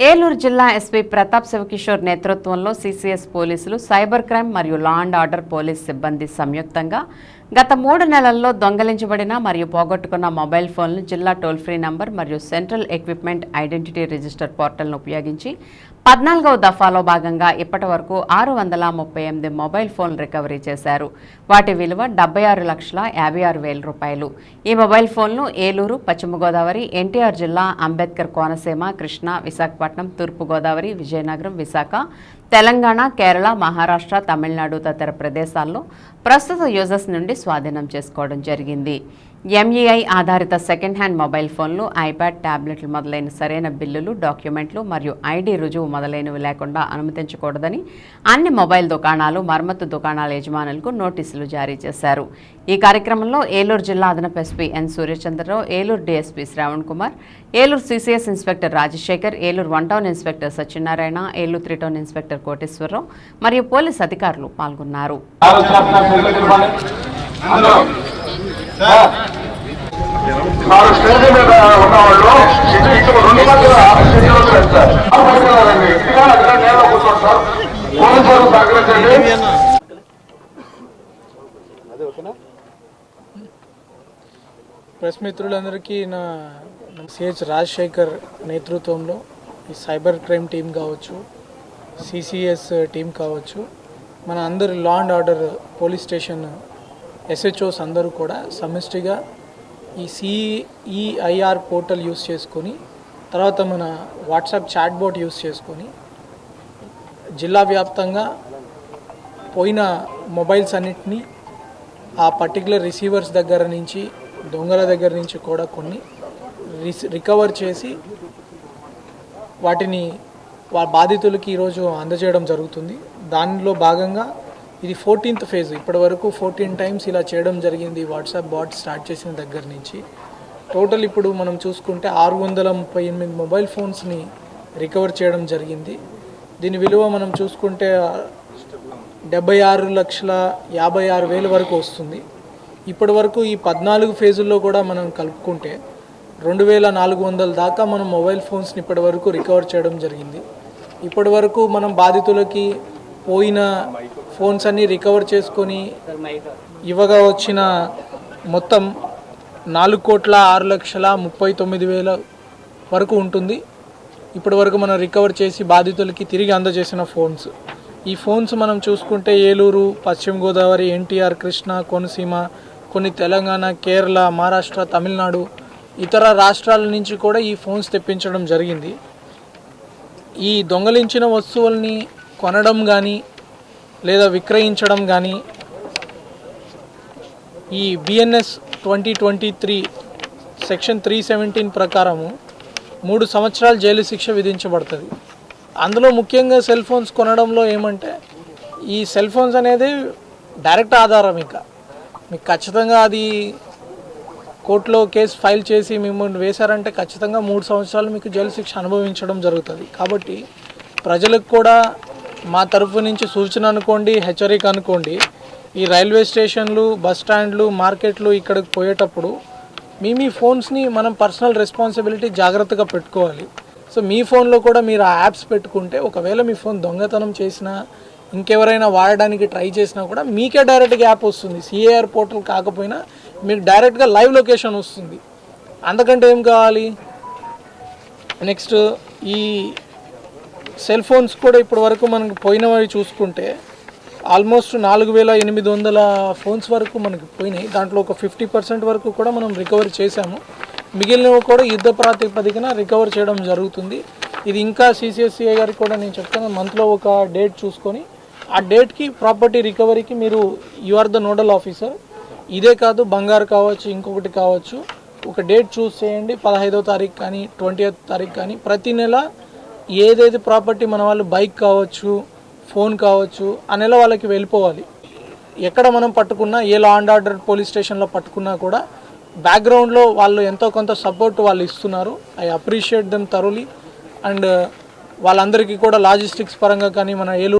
ఏలూరు జిల్లా ఎస్పీ ప్రతాప్ శివకిషోర్ నేతృత్వంలో సీసీఎస్ పోలీసులు సైబర్ క్రైమ్ మరియు లా అండ్ ఆర్డర్ పోలీస్ సిబ్బంది సంయుక్తంగా గత 3 నెలల్లో దొంగలించబడిన మరియు పోగొట్టుకున్న మొబైల్ ఫోన్లు జిల్లా టోల్ ఫ్రీ నంబర్ మరియు సెంట్రల్ ఎక్విప్మెంట్ ఐడెంటిటీ రిజిస్టర్ పోర్టల్ను ఉపయోగించి 14వ దఫాలో భాగంగా ఇప్పటి వరకు 638 మొబైల్ ఫోన్లు రికవరీ చేశారు. వాటి విలువ 76,56,000 రూపాయలు. ఈ మొబైల్ ఫోన్లు ఏలూరు, పశ్చిమ గోదావరి, ఎన్టీఆర్ జిల్లా, అంబేద్కర్ కోనసీమ, కృష్ణా, విశాఖపట్నం, తూర్పు గోదావరి, విజయనగరం, విశాఖ, తెలంగాణ, కేరళ, మహారాష్ట్ర, తమిళనాడు తదితర ప్రదేశాల్లో ప్రస్తుత యూజర్స్ నుండి స్వాధీనం చేసుకోవడం జరిగింది. ఎంఈఐ ఆధారిత సెకండ్ హ్యాండ్ మొబైల్ ఫోన్లు, ఐప్యాడ్, ట్యాబ్లెట్లు మొదలైన సరైన బిల్లులు, డాక్యుమెంట్లు మరియు ఐడి రుజువు మొదలైనవి లేకుండా అనుమతించకూడదని అన్ని మొబైల్ దుకాణాలు, మరమ్మతు దుకాణాల యజమానులకు నోటీసులు జారీ చేశారు. ఈ కార్యక్రమంలో ఏలూరు జిల్లా అదనపు SP N Suryachandrarao, Eluru DSP Shravan Kumar, Eluru CCS inspector Rajasekhar, Eluru 1 town inspector Satyanarayana, Eluru 3 town inspector Koteswararao మరియు పోలీస్ అధికారులు పాల్గొన్నారు. ప్రెస్ మిత్రులందరికీ నా సిహెచ్ రాజశేఖర్ నేతృత్వంలో ఈ సైబర్ క్రైమ్ టీం కావచ్చు, సిసిఎస్ టీం కావచ్చు, మన అందరు law and order police station SHOs అందరూ కూడా సమిష్టిగా ఈ సిఈఐఆర్ పోర్టల్ యూస్ చేసుకొని, తర్వాత మన వాట్సాప్ చాట్ బోట్ యూస్ చేసుకొని జిల్లా వ్యాప్తంగా పోయిన మొబైల్స్ అన్నిటినీ ఆ పర్టికులర్ రిసీవర్స్ దగ్గర నుంచి, దొంగల దగ్గర నుంచి కూడా కొన్ని రికవర్ చేసి వాటిని బాధితులకి ఈరోజు అందజేయడం జరుగుతుంది. దానిలో భాగంగా ఇది 14th ఫేజ్. ఇప్పటి వరకు 14 టైమ్స్ ఇలా చేయడం జరిగింది. వాట్సాప్ బాట్ స్టార్ట్ చేసిన దగ్గర నుంచి టోటల్ ఇప్పుడు మనం చూసుకుంటే 638 మొబైల్ ఫోన్స్ని రికవర్ చేయడం జరిగింది. దీని విలువ మనం చూసుకుంటే 76,56,000 వరకు వస్తుంది. ఇప్పటి వరకు ఈ 14 ఫేజుల్లో కూడా మనం కలుపుకుంటే 2,400 దాకా మనం మొబైల్ ఫోన్స్ని ఇప్పటి వరకు రికవర్ చేయడం జరిగింది. ఇప్పటి వరకు మనం బాధితులకి పోయిన ఫోన్స్ అన్నీ రికవర్ చేసుకొని ఇవ్వగా వచ్చిన మొత్తం 4,06,39,000 వరకు ఉంటుంది. ఇప్పటి వరకు మనం రికవర్ చేసి బాధితులకి తిరిగి అందజేసిన ఫోన్స్. ఈ ఫోన్స్ మనం చూసుకుంటే ఏలూరు, పశ్చిమ గోదావరి, ఎన్టీఆర్, కృష్ణా, కోనసీమ, కొన్ని తెలంగాణ, కేరళ, మహారాష్ట్ర, తమిళనాడు, ఇతర రాష్ట్రాల నుంచి కూడా ఈ ఫోన్స్ తెప్పించడం జరిగింది. ఈ దొంగలించిన వస్తువుల్ని కొనడం కానీ లేదా విక్రయించడం కానీ ఈ బిఎన్ఎస్ 2023 సెక్షన్ 317 ప్రకారము 3 సంవత్సరాలు జైలు శిక్ష విధించబడుతుంది. అందులో ముఖ్యంగా సెల్ ఫోన్స్ కొనడంలో ఏమంటే, ఈ సెల్ ఫోన్స్ అనేది డైరెక్ట్ ఆధారం. ఇంకా మీకు ఖచ్చితంగా అది కోర్టులో కేసు ఫైల్ చేసి మిమ్మల్ని వేశారంటే ఖచ్చితంగా 3 సంవత్సరాలు మీకు జైలు శిక్ష అనుభవించడం జరుగుతుంది. కాబట్టి ప్రజలకు కూడా మా తరఫు నుంచి సూచన అనుకోండి, హెచ్చరిక అనుకోండి, ఈ రైల్వే స్టేషన్లు, బస్ స్టాండ్లు, మార్కెట్లు ఇక్కడికి పోయేటప్పుడు మీ ఫోన్స్ని మనం పర్సనల్ రెస్పాన్సిబిలిటీ జాగ్రత్తగా పెట్టుకోవాలి. సో మీ ఫోన్లో కూడా మీరు ఆ యాప్స్ పెట్టుకుంటే ఒకవేళ మీ ఫోన్ దొంగతనం చేసినా, ఇంకెవరైనా వాడడానికి ట్రై చేసినా కూడా మీకే డైరెక్ట్గా యాప్ వస్తుంది. సిఏఆర్ పోర్టల్ కాకపోయినా మీకు డైరెక్ట్గా లైవ్ లొకేషన్ వస్తుంది. అంతకంటే ఏం కావాలి? నెక్స్ట్ ఈ సెల్ ఫోన్స్ కూడా ఇప్పటి వరకు మనకు పోయినవి చూసుకుంటే ఆల్మోస్ట్ 4,800 ఫోన్స్ వరకు మనకి పోయినాయి. దాంట్లో ఒక 50% వరకు కూడా మనం రికవర్ చేశాము. మిగిలినవి కూడా యుద్ధ ప్రాతిపదికన రికవర్ చేయడం జరుగుతుంది. ఇది ఇంకా సిసిఎస్సిఐ గారికి కూడా నేను చెప్తాను, మంత్లో ఒక డేట్ చూసుకొని ఆ డేట్కి ప్రాపర్టీ రికవరీకి మీరు ఆర్ ద నోడల్ ఆఫీసర్. ఇదే కాదు, బంగారు కావచ్చు, ఇంకొకటి కావచ్చు, ఒక డేట్ చూస్ చేయండి. 15వ తారీఖు కానీ 20వ తారీఖు కానీ ప్రతి నెల ఏదైతే ప్రాపర్టీ మన వాళ్ళు బైక్ కావచ్చు, ఫోన్ కావచ్చు, ఆ నెల వాళ్ళకి వెళ్ళిపోవాలి. ఎక్కడ మనం పట్టుకున్నా, ఏ లా అండ్ ఆర్డర్ పోలీస్ స్టేషన్లో పట్టుకున్నా కూడా బ్యాక్గ్రౌండ్లో వాళ్ళు ఎంతో కొంత సపోర్ట్ వాళ్ళు ఇస్తున్నారు. I appreciate them thoroughly. And వాళ్ళందరికీ కూడా లాజిస్టిక్స్ పరంగా కానీ, మన ఏలూరు